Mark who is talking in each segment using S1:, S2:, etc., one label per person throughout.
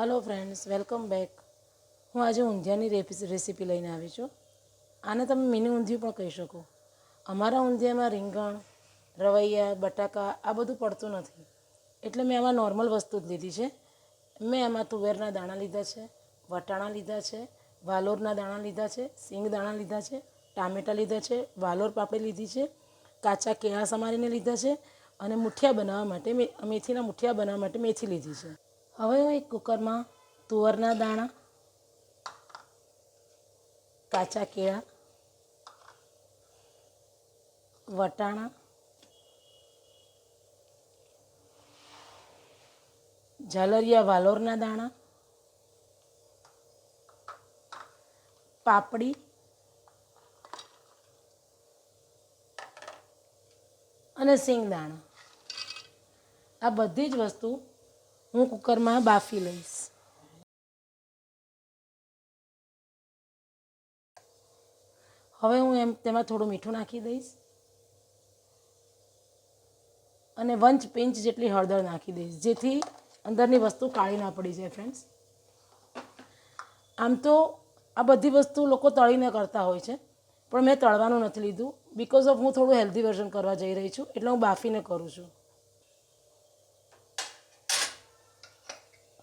S1: Hello friends, welcome bake. हूँ आज ऊंधियानी recipe लईने आवी छुं। आने तमे मिनी ऊंधिયું पण कही शको। अमारा ऊंधियामां રીંગણ, રવૈયા, બટાકા આ બધું પડતું નથી, એટલે મેં આમાં નોર્મલ વસ્તુ જ લીધી છે। મેં આમાં તુવેરના દાણા લીધા છે, વટાણા લીધા છે, વાલોરના દાણા લીધા છે, સિંગ દાણા લીધા છે, ટામેટાં લીધા છે, વાલોર પાપડી લીધી છે, કાચા કેળા સમારીને લીધા છે અને મુઠિયા બનાવવા માટે મેથીના મુઠિયા બનાવવા માટે મેથી લીધી છે। હવે હું એક કુકરમાં તુવરના દાણા, કાચા કેળા, વટાણા, ઝાલરિયા વાલોરના દાણા, પાપડી અને સિંગ દાણા આ બધી જ વસ્તુ હું કુકરમાં બાફી લઈશ। હવે હું તેમાં થોડું મીઠું નાખી દઈશ અને 1 પિંચ જેટલી હળદર નાખી દઈશ, જેથી અંદરની વસ્તુ કાળી ના પડી જાય ફ્રેન્ડ્સ। આમ તો આ બધી વસ્તુ લોકો તળીને કરતા હોય છે, પણ મેં તળવાનું નથી લીધું બિકોઝ ઓફ હું થોડું હેલ્ધી વર્ઝન કરવા જઈ રહી છું, એટલે હું બાફીને કરું છું।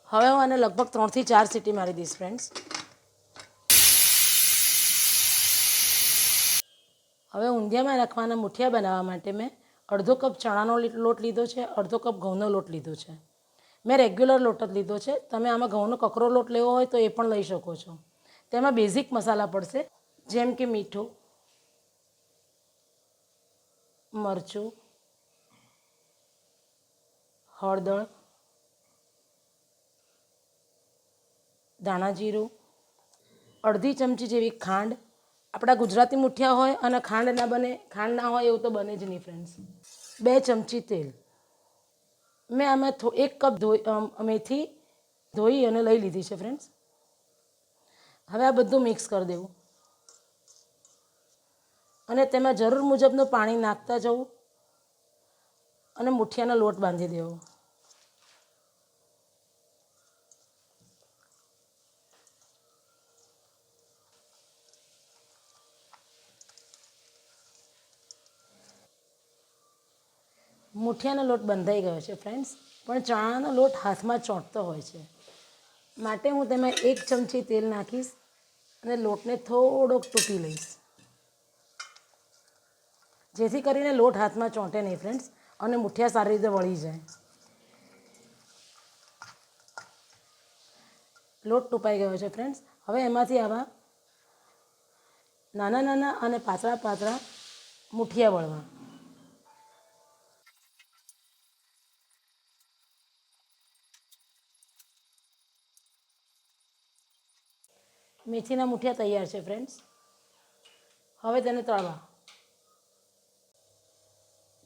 S1: હવે હું આને લગભગ 3 થી 4 સીટી મારી દઈશ ફ્રેન્ડ્સ। હવે ઊંધિયામાં નાખવાના મુઠિયા બનાવવા માટે મેં અડધો કપ ચણાનો લોટ લીધો છે, અડધો કપ ઘઉંનો લોટ લીધો છે। મેં રેગ્યુલર લોટ જ લીધો છે, તમે આમાં ઘઉંનો કકરો લોટ લેવો હોય તો એ પણ લઈ શકો છો। તેમાં બેઝિક મસાલા પડશે, જેમ કે મીઠું, મરચું, હળદર, ધાણા જીરું, અડધી ચમચી જેવી ખાંડ। આપણા ગુજરાતી મુઠિયા હોય અને ખાંડ ના હોય એવું તો બને જ નહીં ફ્રેન્ડ્સ। 2 ચમચી તેલ। મેં આમાં 1 કપ મેથી ધોઈ અને લઈ લીધી છે ફ્રેન્ડ્સ। હવે આ બધું મિક્સ કરી દેવું અને તેમાં જરૂર મુજબનું પાણી નાખતા જવું અને મુઠિયાનો લોટ બાંધી દેવો। મુઠિયાનો લોટ બંધાઈ ગયો છે ફ્રેન્ડ્સ, પણ ચણાનો લોટ હાથમાં ચોંટતો હોય છે, માટે હું તેમાં 1 ચમચી તેલ નાખીશ અને લોટને થોડોક તૂટી લઈશ, જેથી કરીને લોટ હાથમાં ચોંટે નહીં ફ્રેન્ડ્સ અને મુઠિયા સારી રીતે વળી જાય। લોટ ટૂપાઈ ગયો છે ફ્રેન્ડ્સ। હવે એમાંથી આવા નાના નાના અને પાતળા પાતળા મુઠિયા વળવા। મેથીના મુઠિયા તૈયાર છે ફ્રેન્ડ્સ। હવે તેને તળવા।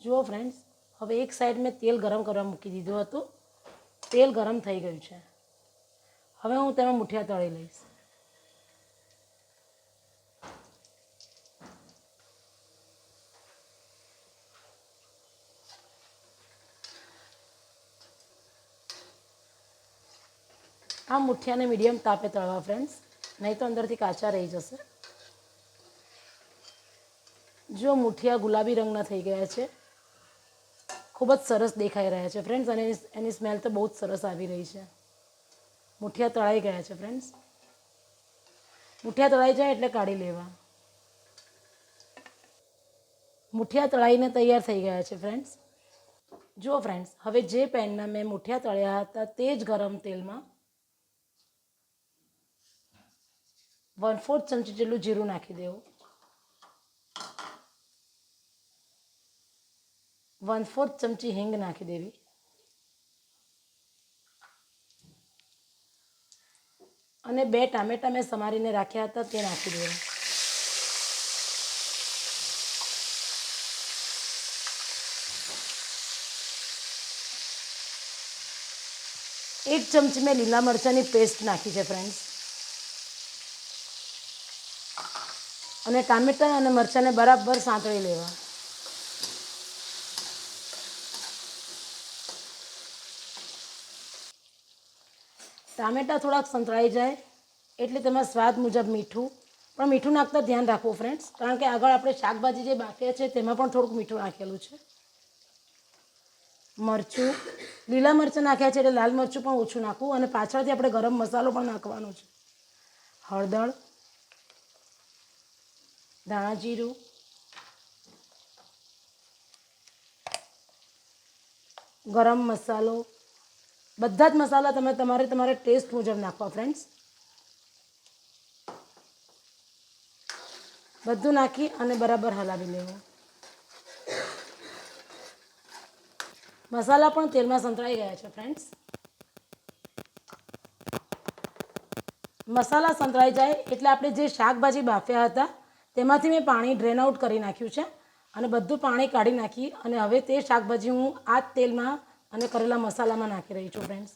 S1: જુઓ ફ્રેન્ડ્સ, હવે એક સાઈડ મેં તેલ ગરમ કરવા મૂકી દીધું હતું, તેલ ગરમ થઈ ગયું છે। હવે હું તેમાં મુઠિયા તળી લઈશ। આ મુઠિયાને મીડિયમ તાપે તળવા ફ્રેન્ડ્સ, નહીં તો અંદરથી કાચા રહી જશે। જો મુઠિયા ગુલાબી રંગના થઈ ગયા છે, ખૂબ જ સરસ દેખાઈ રહ્યા છે ફ્રેન્ડ્સ, અને એની સ્મેલ તો બહુ જ સરસ આવી રહી છે। મુઠિયા તળાઈ ગયા છે ફ્રેન્ડ્સ। મુઠિયા તળાઈ જાય એટલે કાઢી લેવા। મુઠિયા તળાઈને તૈયાર થઈ ગયા છે ફ્રેન્ડ્સ। જુઓ ફ્રેન્ડ્સ, હવે જે પેનમાં મેં મુઠિયા તળ્યા હતા તે જ ગરમ તેલમાં 1/4 ચમચી જેટલું જીરું નાખી દેવું, 1/4 ચમચી હિંગ નાખી દેવી અને 2 ટામેટાં મેં સમારીને રાખ્યા હતા તે નાખી દેવા। એક ચમચી મેં લીલા મરચાંની પેસ્ટ નાખી છે ફ્રેન્ડ્સ, અને ટામેટાં અને મરચાંને બરાબર સાંતળી લેવા। ટામેટાં થોડાક સંતળાઈ જાય એટલે તેમાં સ્વાદ મુજબ મીઠું, પણ મીઠું નાખતા ધ્યાન રાખવું ફ્રેન્ડ્સ, કારણ કે આગળ આપણે શાકભાજી જે બાફ્યા છે તેમાં પણ થોડુંક મીઠું નાખેલું છે. મરચું, લીલા મરચાં નાખ્યા છે એટલે લાલ મરચું પણ ઓછું નાખવું, અને પાછળથી આપણે ગરમ મસાલો પણ નાખવાનો છે. હળદર, ધાણા જીરું, ગરમ મસાલો, બધા જ મસાલા તમે તમારે ટેસ્ટ મુજબ નાખવા ફ્રેન્ડ્સ. બધું નાખી અને બરાબર હલાવી લેવું. મસાલા પણ તેલમાં સંતળાઈ ગયા છે ફ્રેન્ડ્સ. મસાલા સંતળાઈ જાય એટલે આપણે જે શાકભાજી બાફ્યા હતા તેમાંથી મેં પાણી ડ્રેન આઉટ કરી નાખ્યું છે, અને બધું પાણી કાઢી નાખી અને હવે તે શાકભાજી હું આ જ તેલમાં અને કરેલા મસાલામાં નાખી રહી છું ફ્રેન્ડ્સ.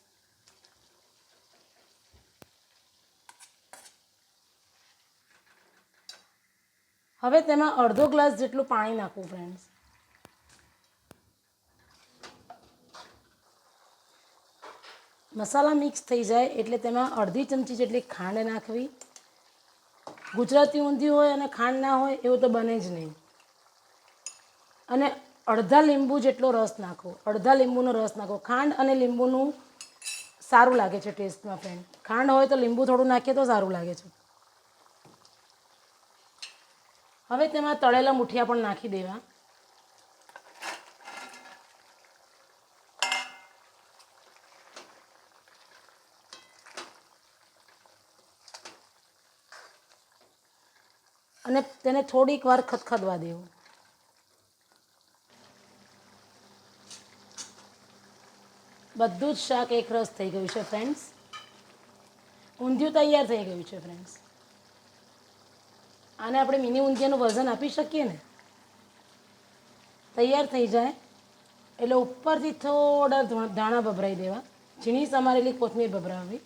S1: હવે તેમાં અડધો ગ્લાસ જેટલું પાણી નાખવું ફ્રેન્ડ્સ. મસાલા મિક્સ થઈ જાય એટલે તેમાં અડધી ચમચી જેટલી ખાંડ નાખવી. ગુજરાતી ઊંધિયું હોય અને ખાંડ ના હોય એવું તો બને જ નહીં. અને અડધા લીંબુ જેટલો રસ નાખો, અડધા લીંબુનો રસ નાખો. ખાંડ અને લીંબુનું સારું લાગે છે ટેસ્ટમાં ફ્રેન્ડ. ખાંડ હોય તો લીંબુ થોડું નાખીએ તો સારું લાગે છે. હવે તેમાં તળેલા મૂઠિયા પણ નાખી દેવા. અને તેને થોડીક વાર ખદખદવા દેવું. બધું જ શાક એક રસ થઈ ગયું છે ફ્રેન્ડ્સ. ઊંધિયું તૈયાર થઈ ગયું છે ફ્રેન્ડ્સ. આને આપણે મિની ઊંધિયાનું વર્ઝન આપી શકીએ ને. તૈયાર થઈ જાય એટલે ઉપરથી થોડા ધાણા ભભરાઈ દેવા, ઝીણી સમારેલી કોથમીર ભભરાવવી.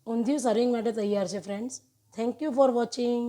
S1: ઊંધિયું સર્વિંગ માટે તૈયાર છે friends. Thank you for watching.